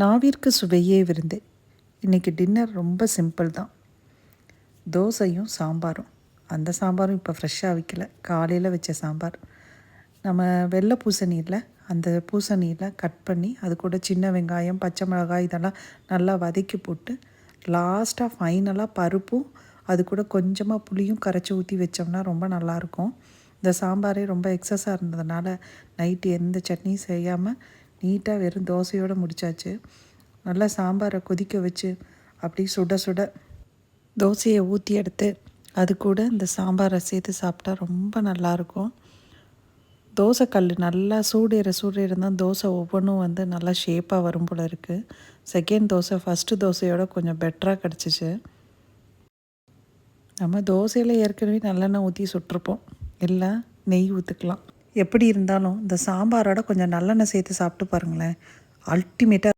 நாவிற்கு சுவையே விருந்து. இன்றைக்கி டின்னர் ரொம்ப சிம்பிள் தான். தோசையும் சாம்பாரும். அந்த சாம்பாரும் இப்போ ஃப்ரெஷ்ஷாக வைக்கல, காலையில் வச்ச சாம்பார். நம்ம வெள்ளை பூசணியில் அந்த பூசணியில் கட் பண்ணி அது கூட சின்ன வெங்காயம், பச்சை மிளகாய் இதெல்லாம் நல்லா வதக்கி போட்டு லாஸ்ட்டாக ஃபைனலாக பருப்பும் அது கூட கொஞ்சமாக புளியும் கரைச்சி ஊற்றி வச்சோம்னா ரொம்ப நல்லாயிருக்கும். இந்த சாம்பாரே ரொம்ப எக்ஸஸாக இருந்ததுனால நைட்டு எந்த சட்னியும் செய்யாமல் நீட்டாக வெறும் தோசையோடு முடித்தாச்சு. நல்லா சாம்பாரை கொதிக்க வச்சு அப்படி சுட சுட தோசையை ஊற்றி எடுத்து அது கூட இந்த சாம்பாரை சேர்த்து சாப்பிட்டா ரொம்ப நல்லாயிருக்கும். தோசை கல் நல்லா சூடேற தான் தோசை ஒவ்வொன்றும் வந்து நல்லா ஷேப்பாக வரும் போல் இருக்குது. செகண்ட் தோசை ஃபஸ்ட்டு தோசையோட கொஞ்சம் பெட்டராக கிடச்சிச்சு. நம்ம தோசையில் ஏற்கனவே நல்லெண்ணெய் ஊற்றி சுட்டிருப்போம், இல்லை நெய் ஊற்றிக்கலாம். எப்படி இருந்தாலும் இந்த சாம்பாரோட கொஞ்சம் நல்லெண்ணெய் சேர்த்து சாப்பிட்டு பாருங்களேன், அல்டிமேட்டாக